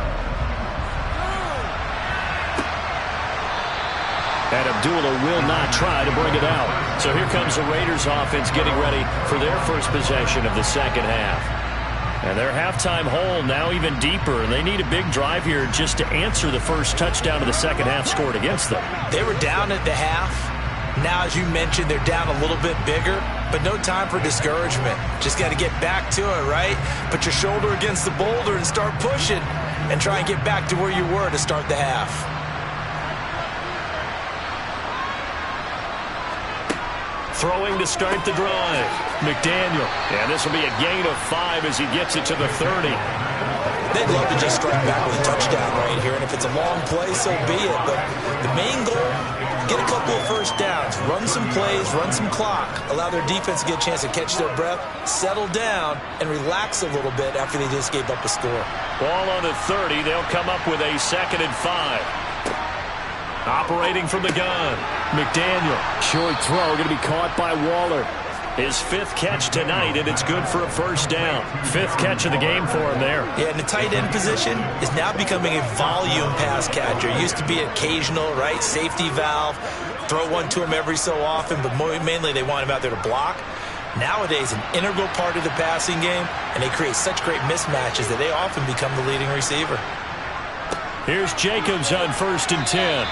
And Abdullah will not try to bring it out. So here comes the Raiders offense getting ready for their first possession of the 2nd half. And their halftime hole now even deeper. And they need a big drive here just to answer the first touchdown of the 2nd half scored against them. They were down at the half. Now, as you mentioned, they're down a little bit bigger, but no time for discouragement. Just got to get back to it, right? Put your shoulder against the boulder and start pushing and try and get back to where you were to start the half. Throwing to start the drive. McDaniel. And this will be a gain of 5 as he gets it to the 30. They'd love to just strike back with a touchdown right here, and if it's a long play, so be it. But the main goal, get a couple of first downs, run some plays, run some clock, allow their defense to get a chance to catch their breath, settle down, and relax a little bit after they just gave up a score. Ball on the 30. They'll come up with a 2nd and 5. Operating from the gun. McDaniel. Short throw going to be caught by Waller. His 5th catch tonight, and it's good for a first down. 5th catch of the game for him there. Yeah, and the tight end position is now becoming a volume pass catcher. It used to be occasional, right? Safety valve. Throw one to him every so often, but mainly they want him out there to block. Nowadays, an integral part of the passing game, and they create such great mismatches that they often become the leading receiver. Here's Jacobs on 1st and 10.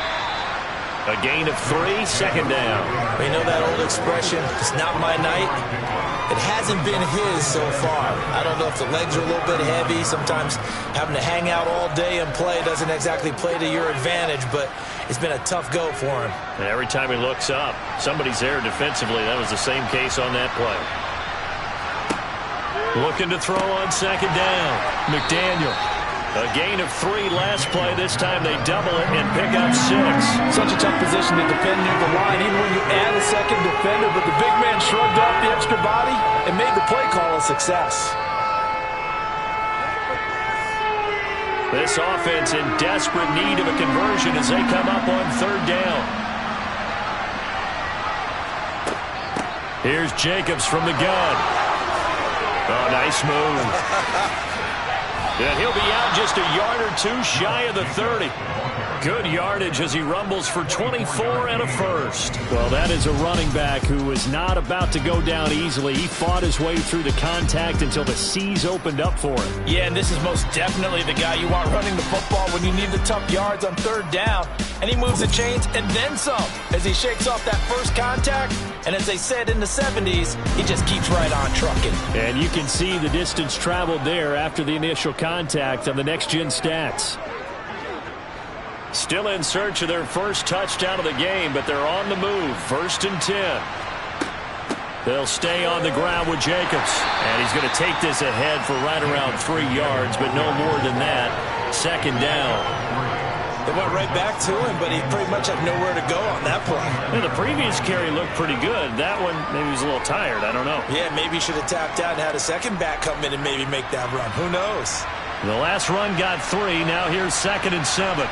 A gain of 3, 2nd down. You know that old expression, it's not my night? It hasn't been his so far. I don't know if the legs are a little bit heavy. Sometimes having to hang out all day and play doesn't exactly play to your advantage, but it's been a tough go for him. And every time he looks up, somebody's there defensively. That was the same case on that play. Looking to throw on 2nd down. McDaniel. A gain of 3 last play. This time they double it and pick up 6. Such a tough position to defend near the line, even when you add a second defender, but the big man shrugged off the extra body and made the play call a success. This offense in desperate need of a conversion as they come up on 3rd down. Here's Jacobs from the gun. Oh, nice move. And he'll be out just a yard or 2 shy of the 30. Good yardage as he rumbles for 24 and a first. Well, that is a running back who is not about to go down easily. He fought his way through the contact until the seas opened up for him. Yeah, and this is most definitely the guy you want running the football when you need the tough yards on 3rd down. And he moves the chains and then some as he shakes off that first contact. And as they said in the 70s, he just keeps right on trucking. And you can see the distance traveled there after the initial contact on the next-gen stats. Still in search of their first touchdown of the game, but they're on the move. 1st and 10. They'll stay on the ground with Jacobs. And he's going to take this ahead for right around 3 yards, but no more than that. 2nd down. They went right back to him, but he pretty much had nowhere to go on that play. Yeah, the previous carry looked pretty good. That one, maybe he was a little tired. I don't know. Yeah, maybe he should have tapped out and had a second back come in and maybe make that run. Who knows? The last run got 3. Now here's 2nd and 7.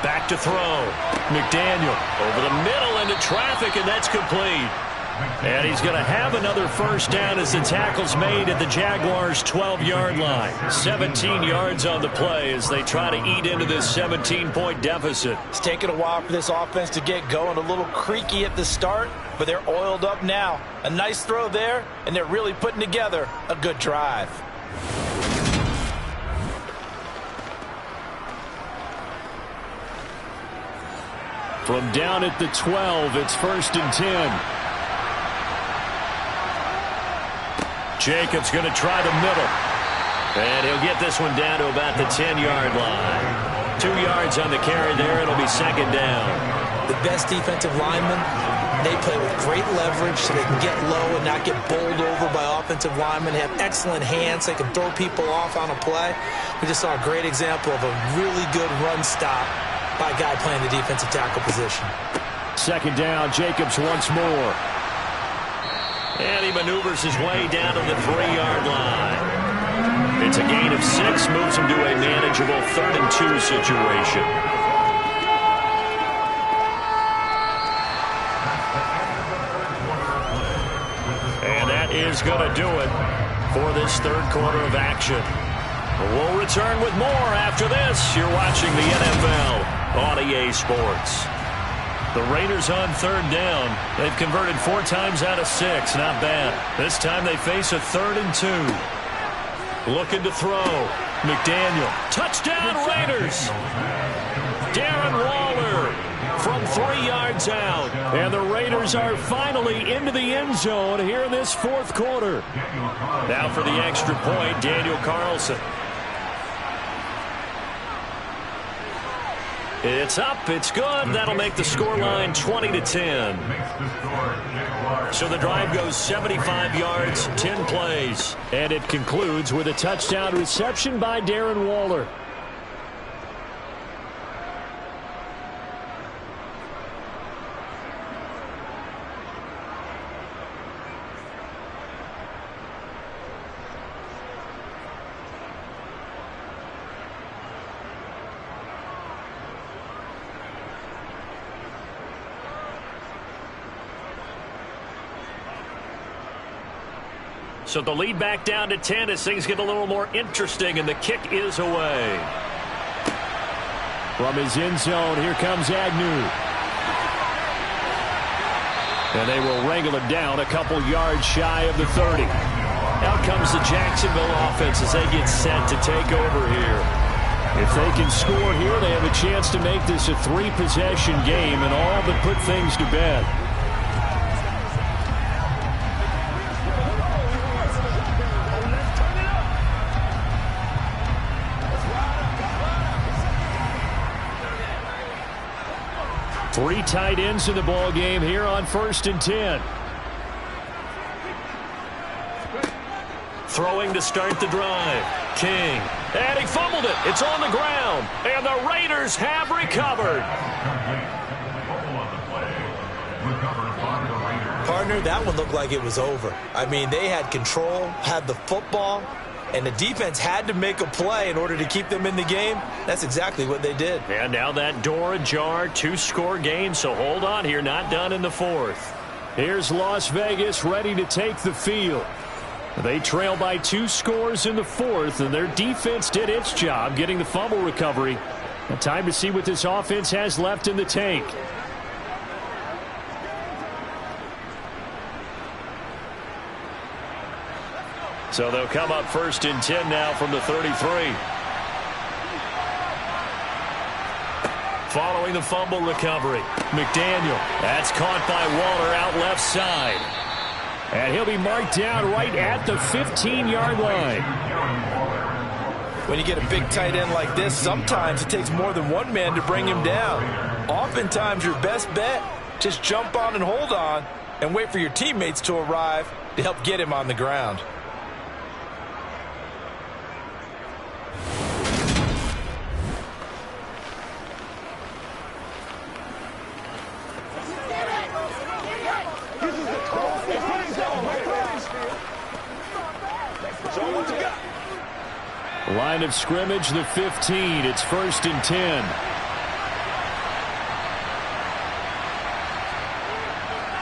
Back to throw. McDaniel over the middle into traffic, and that's complete. And he's going to have another first down as the tackle's made at the Jaguars' 12-yard line. 17 yards on the play as they try to eat into this 17-point deficit. It's taken a while for this offense to get going. A little creaky at the start, but they're oiled up now. A nice throw there, and they're really putting together a good drive. From down at the 12, it's 1st and 10. Jacobs going to try the middle. And he'll get this one down to about the 10-yard line. 2 yards on the carry there. It'll be 2nd down. The best defensive linemen, they play with great leverage so they can get low and not get bowled over by offensive linemen. They have excellent hands. They can throw people off on a play. We just saw a great example of a really good run stop by a guy playing the defensive tackle position. 2nd down, Jacobs once more. And he maneuvers his way down to the 3-yard line. It's a gain of 6, moves him to a manageable 3rd and 2 situation. And that is going to do it for this 3rd quarter of action. We'll return with more after this. You're watching the NFL on EA Sports. The Raiders on 3rd down. They've converted 4 times out of 6. Not bad. This time they face a 3rd and 2. Looking to throw. McDaniel. Touchdown, Raiders. Darren Waller from 3 yards out. And the Raiders are finally into the end zone here in this fourth quarter. Now for the extra point, Daniel Carlson. It's up, it's good. That'll make the scoreline 20-10. So the drive goes 75 yards, 10 plays. And it concludes with a touchdown reception by Darren Waller. So the lead back down to 10 as things get a little more interesting, and the kick is away. From his end zone, here comes Agnew. And they will wrangle him down a couple yards shy of the 30. Out comes the Jacksonville offense as they get set to take over here. If they can score here, they have a chance to make this a 3-possession game and all but put things to bed. Three tight ends in the ball game here on 1st and 10. Throwing to start the drive. King. And he fumbled it. It's on the ground. And the Raiders have recovered. Partner, that one looked like it was over. I mean, they had control, had the football, and the defense had to make a play in order to keep them in the game. That's exactly what they did. And now that door ajar, 2-score game, so hold on here, not done in the fourth. Here's Las Vegas ready to take the field. They trail by 2 scores in the fourth, and their defense did its job getting the fumble recovery. Now time to see what this offense has left in the tank. So they'll come up 1st and 10 now from the 33. Following the fumble recovery, McDaniel. That's caught by Waller out left side. And he'll be marked down right at the 15-yard line. When you get a big tight end like this, sometimes it takes more than one man to bring him down. Oftentimes your best bet, just jump on and hold on and wait for your teammates to arrive to help get him on the ground. Line of scrimmage, the 15. It's 1st and 10.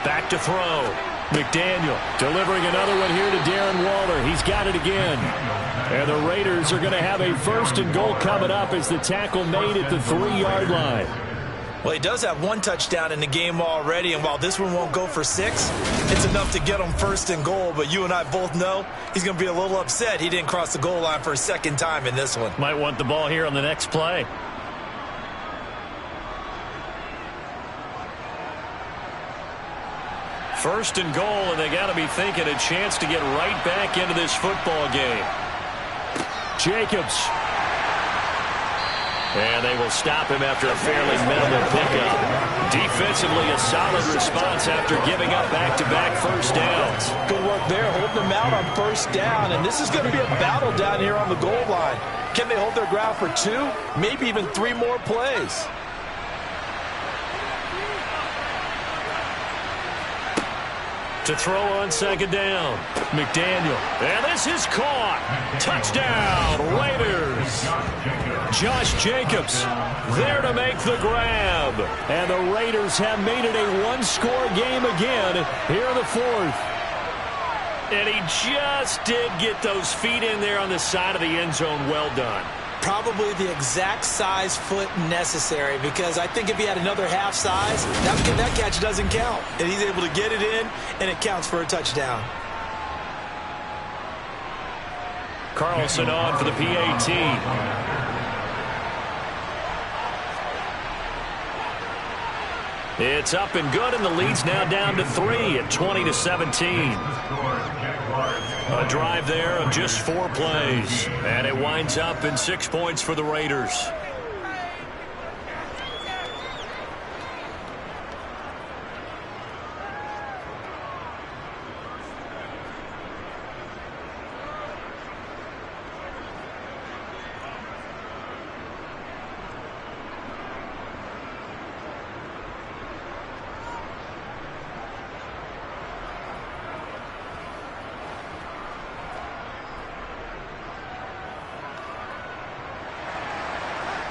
Back to throw. McDaniel delivering another one here to Darren Waller. He's got it again. And the Raiders are going to have a 1st and goal coming up as the tackle made at the 3-yard line. Well, he does have 1 touchdown in the game already, and while this one won't go for 6, it's enough to get him 1st and goal. But you and I both know he's going to be a little upset he didn't cross the goal line for a 2nd time in this one. Might want the ball here on the next play. First and goal, and they got to be thinking a chance to get right back into this football game. Jacobs. And they will stop him after a fairly minimal pickup. Defensively, a solid response after giving up back-to-back first downs. Good work there, holding them out on 1st down. And this is going to be a battle down here on the goal line. Can they hold their ground for 2, maybe even 3 more plays? To throw on 2nd down, McDaniel. And this is caught. Touchdown, Raiders. Josh Jacobs there to make the grab. And the Raiders have made it a 1-score game again here in the fourth. And he just did get those feet in there on the side of the end zone. Well done. Probably the exact size foot necessary, because I think if he had another half size, that catch doesn't count. And he's able to get it in, and it counts for a touchdown. Carlson on for the PAT. It's up and good, and the lead's now down to 3 at 20-17. A drive there of just 4 plays, and it winds up in 6 points for the Raiders.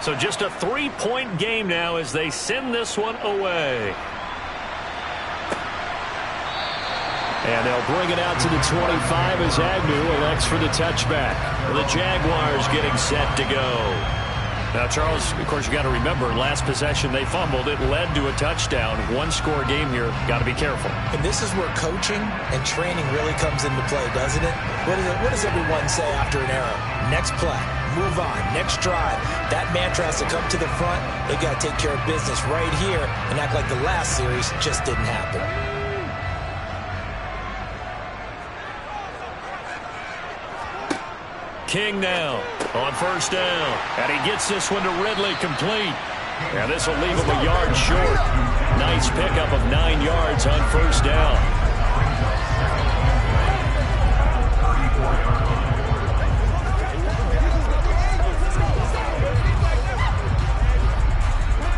So just a 3-point game now as they send this one away. And they'll bring it out to the 25 as Agnew elects for the touchback. The Jaguars getting set to go. Now, Charles, of course, you got to remember, last possession they fumbled. It led to a touchdown. 1-score game here. Got to be careful. And this is where coaching and training really comes into play, doesn't it? What does everyone say after an error? Next play. Move on. Next drive. That mantra has to come to the front. They got to take care of business right here and act like the last series just didn't happen. King now on first down. And he gets this one to Ridley complete. And this will leave him a yard short. Nice pickup of 9 yards on first down.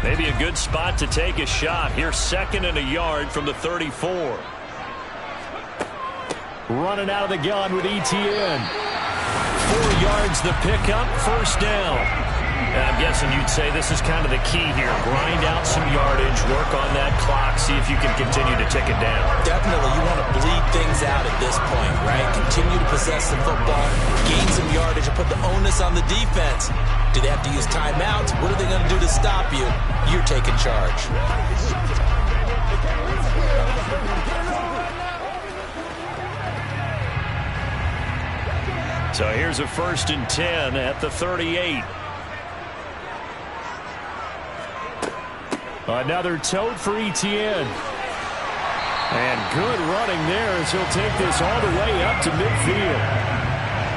Maybe a good spot to take a shot. Here's 2nd and a yard from the 34. Running out of the gun with ETN. 4 yards the pickup, first down. And I'm guessing you'd say this is kind of the key here. Grind out some yardage, work on that clock, see if you can continue to tick it down. Definitely, you want to bleed things out at this point, right? Continue to possess the football, gain some yardage, and put the onus on the defense. Do they have to use timeouts? What are they going to do to stop you? You're taking charge. So here's a 1st and 10 at the 38. Another tote for ETN. And good running there as he'll take this all the way up to midfield.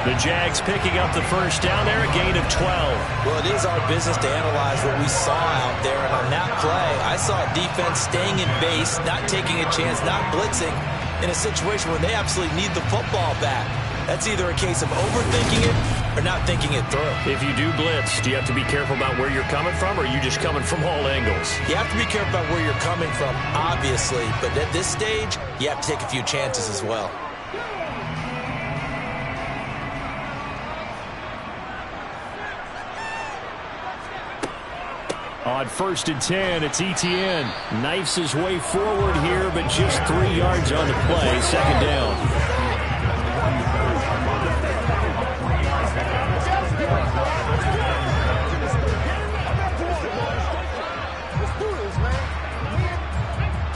The Jags picking up the first down there, a gain of 12. Well, it is our business to analyze what we saw out there. And on that play, I saw a defense staying in base, not taking a chance, not blitzing, in a situation where they absolutely need the football back. That's either a case of overthinking it or not thinking it through. If you do blitz, do you have to be careful about where you're coming from, or are you just coming from all angles? You have to be careful about where you're coming from, obviously. But at this stage, you have to take a few chances as well. On 1st and 10, it's ETN. Knifes his way forward here, but just 3 yards on the play. 2nd down.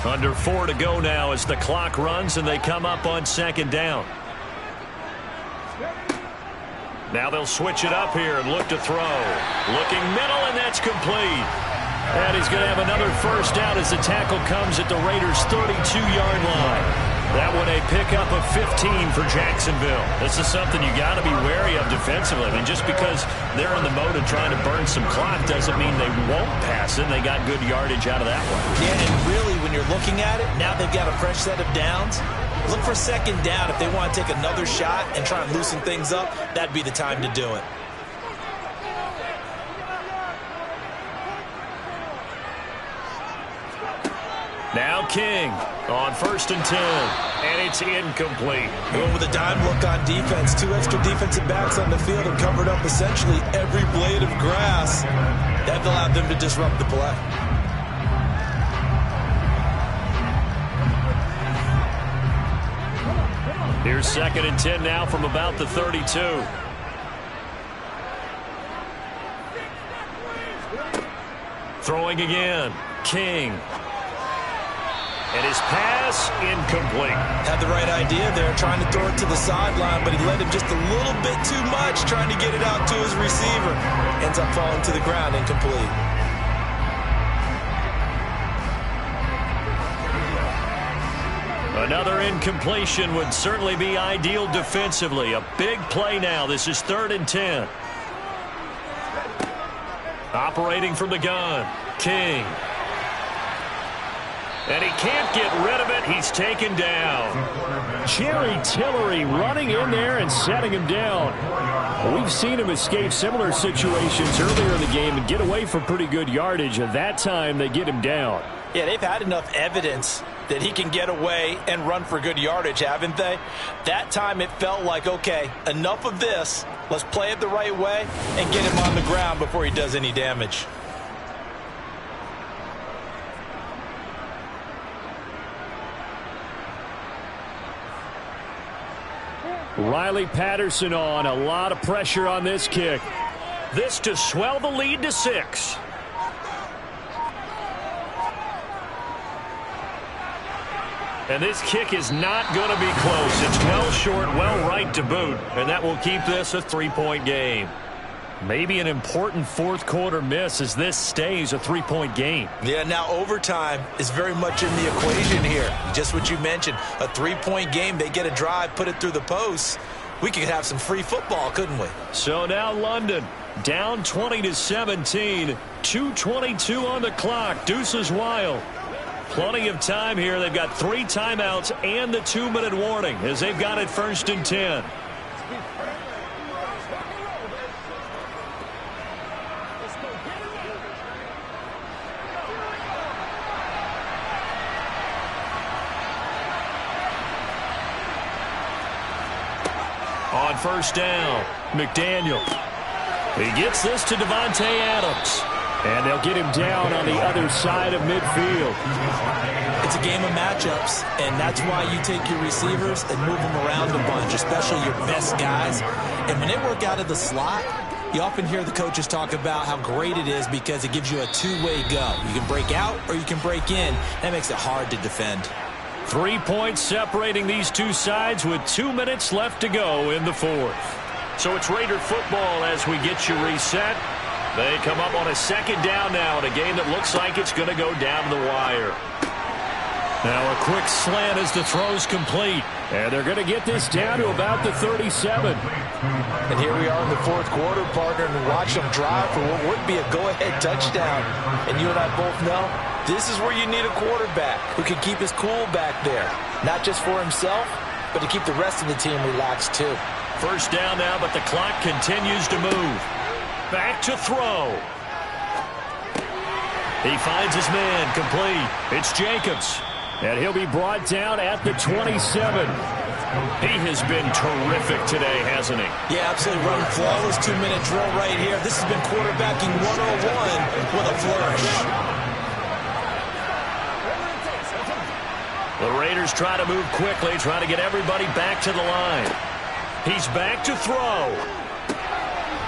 Under 4 to go now as the clock runs and they come up on 2nd down. Now they'll switch it up here and look to throw. Looking middle, and that's complete. And he's going to have another first down as the tackle comes at the Raiders' 32-yard line. That one a pickup of 15 for Jacksonville. This is something you got to be wary of defensively. I mean, just because they're in the mode of trying to burn some clock doesn't mean they won't pass it. They got good yardage out of that one. Yeah, and really, when you're looking at it, now they've got a fresh set of downs. Look for 2nd down. If they want to take another shot and try and loosen things up, that'd be the time to do it. Now King on 1st and 10, and it's incomplete. Going with a dime look on defense. 2 extra defensive backs on the field and covered up essentially every blade of grass. That allowed them to disrupt the play. Here's 2nd and 10 now from about the 32. Throwing again. King. And his pass incomplete. Had the right idea there, trying to throw it to the sideline, but he led him just a little bit too much, trying to get it out to his receiver. Ends up falling to the ground, incomplete. Another incompletion would certainly be ideal defensively. A big play now. This is 3rd and 10. Operating from the gun, King. And he can't get rid of it. He's taken down. Jerry Tillery running in there and setting him down. We've seen him escape similar situations earlier in the game and get away from pretty good yardage. And that time they get him down. Yeah, they've had enough evidence that he can get away and run for good yardage, haven't they? That time it felt like, okay, enough of this. Let's play it the right way and get him on the ground before he does any damage. Riley Patterson on. A lot of pressure on this kick. This to swell the lead to 6. And this kick is not going to be close. It's well short, well right to boot. And that will keep this a 3-point game. Maybe an important fourth quarter miss as this stays a 3-point game. Yeah, now overtime is very much in the equation here. Just what you mentioned, a 3-point game. They get a drive, put it through the posts. We could have some free football, couldn't we? So now London down 20-17. 2:22 on the clock. Deuces wild. Plenty of time here. They've got 3 timeouts and the 2-minute warning as they've got it 1st and 10. On 1st down, McDaniel. He gets this to Devontae Adams. And they'll get him down on the other side of midfield. It's a game of matchups, and that's why you take your receivers and move them around a bunch, especially your best guys. And when they work out of the slot, you often hear the coaches talk about how great it is because it gives you a two-way go. You can break out or you can break in. That makes it hard to defend. 3 points separating these two sides with 2 minutes left to go in the 4th. So it's Raider football as we get you reset. They come up on a 2nd down now in a game that looks like it's going to go down the wire. Now a quick slant as the throw's complete. And they're going to get this down to about the 37. And here we are in the 4th quarter, partner, and watch them drive for what would be a go-ahead touchdown. And you and I both know this is where you need a quarterback who can keep his cool back there. Not just for himself, but to keep the rest of the team relaxed too. 1st down now, but the clock continues to move. Back to throw. He finds his man complete. It's Jacobs. And he'll be brought down at the 27. He has been terrific today, hasn't he? Yeah, absolutely running flawless 2-minute drill right here. This has been quarterbacking 101 with a flourish. The Raiders try to move quickly, trying to get everybody back to the line. He's back to throw.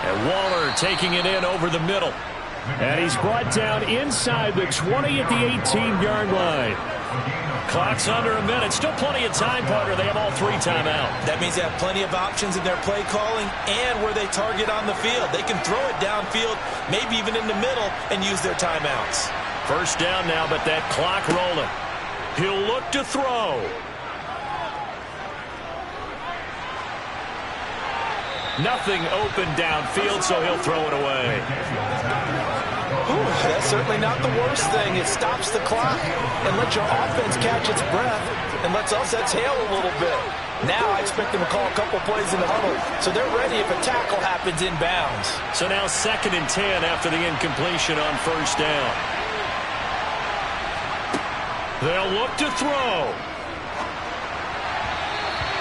And Waller taking it in over the middle. And he's brought down inside the 20 at the 18-yard line. Clock's under a minute. Still plenty of time, partner. They have all 3 timeouts. That means they have plenty of options in their play calling and where they target on the field. They can throw it downfield, maybe even in the middle, and use their timeouts. 1st down now, but that clock rolling. He'll look to throw. Nothing open downfield, so he'll throw it away. Ooh, that's certainly not the worst thing. It stops the clock and lets your offense catch its breath and lets us exhale a little bit. Now I expect them to call a couple plays in the huddle, so they're ready if a tackle happens inbounds. So now 2nd and 10 after the incompletion on 1st down. They'll look to throw.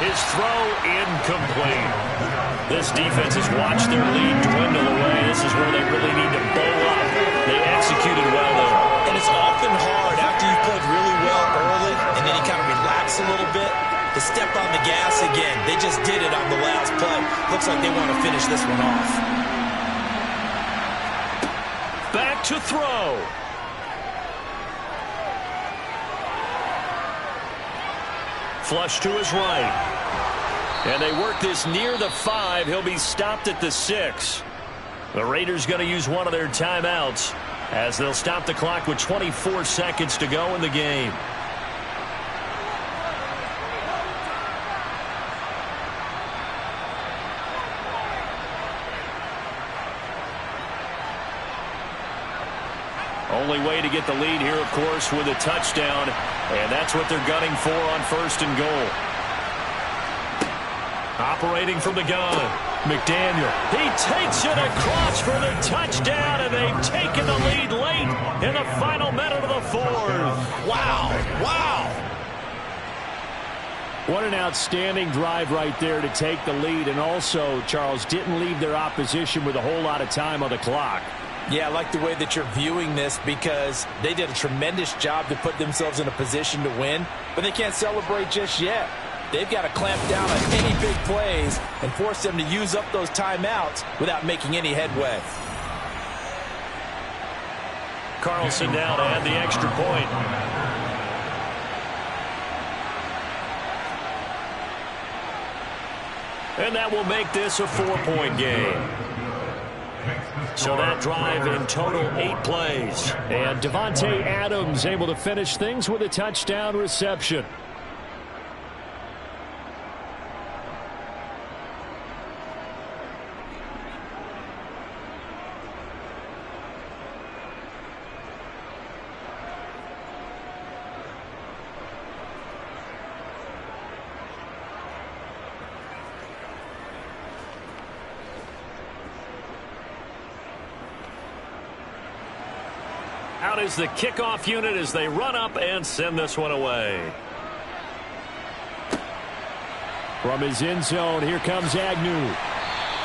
His throw incomplete. This defense has watched their lead dwindle away. This is where they really need to bow up. They executed well there. And it's often hard after you've played really well early and then you kind of relax a little bit to step on the gas again. They just did it on the last play. Looks like they want to finish this one off. Back to throw. flush to his right. And they work this near the 5. He'll be stopped at the 6. The Raiders going to use one of their timeouts as they'll stop the clock with 24 seconds to go in the game. Only way to get the lead here, of course, with a touchdown, and that's what they're gunning for on 1st and goal. Operating from the gun, McDaniel. He takes it across for the touchdown, and they've taken the lead late in the final minute of the 4th. Wow. What an outstanding drive right there to take the lead, and also, Charles, didn't leave their opposition with a whole lot of time on the clock. Yeah, I like the way that you're viewing this because they did a tremendous job to put themselves in a position to win, but they can't celebrate just yet. They've got to clamp down on any big plays and force them to use up those timeouts without making any headway. Carlson now to add the extra point. And that will make this a 4-point game. So that drive in total 8 plays. And Devontae Adams able to finish things with a touchdown reception. Out is the kickoff unit as they run up and send this one away. From his end zone, here comes Agnew.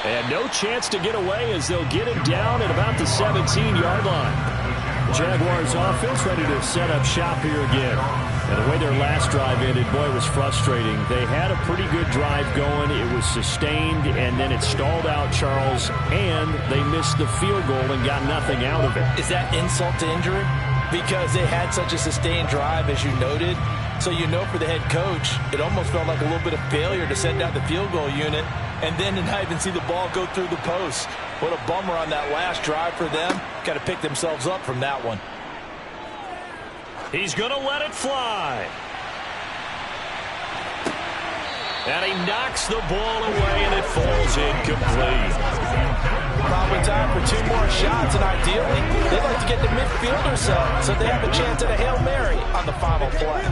And no chance to get away as they'll get him down at about the 17-yard line. Jaguars offense ready to set up shop here again. And the way their last drive ended, boy, it was frustrating. They had a pretty good drive going. It was sustained, and then it stalled out, Charles, and they missed the field goal and got nothing out of it. Is that insult to injury? Because they had such a sustained drive, as you noted. So you know for the head coach, it almost felt like a little bit of failure to send out the field goal unit and then to not even see the ball go through the post. What a bummer on that last drive for them. Got to pick themselves up from that one. He's going to let it fly. And he knocks the ball away, and it falls incomplete. Probably time for 2 more shots, and ideally, they'd like to get the midfield or so they have a chance at a Hail Mary on the final play.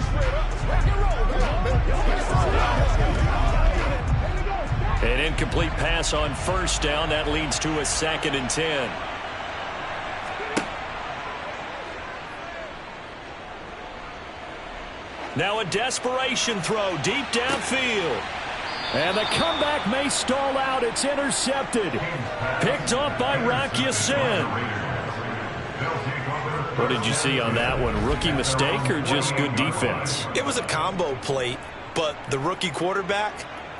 An incomplete pass on 1st down. That leads to a 2nd and 10. Now a desperation throw deep downfield. And the comeback may stall out. It's intercepted. Picked up by Rocky Sin. What did you see on that one? Rookie mistake or just good defense? It was a combo plate, but the rookie quarterback,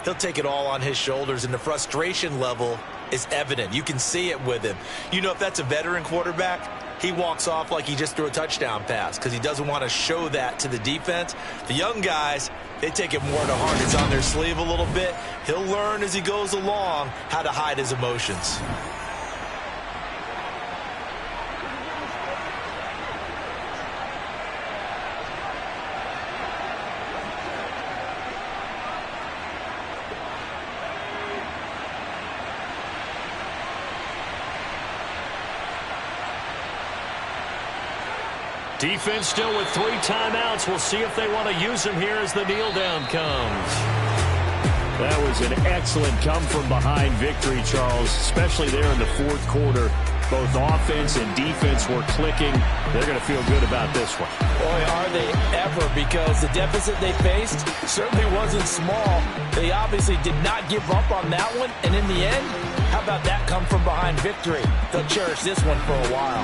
he'll take it all on his shoulders, and the frustration level is evident. You can see it with him. You know, if that's a veteran quarterback, he walks off like he just threw a touchdown pass because he doesn't want to show that to the defense. The young guys, they take it more to heart. It's on their sleeve a little bit. He'll learn as he goes along how to hide his emotions. Defense still with 3 timeouts. We'll see if they want to use them here as the kneel down comes. That was an excellent come-from-behind victory, Charles, especially there in the 4th quarter. Both offense and defense were clicking. They're going to feel good about this one. Boy, are they ever, because the deficit they faced certainly wasn't small. They obviously did not give up on that one, and in the end, how about that come-from-behind victory? They'll cherish this one for a while.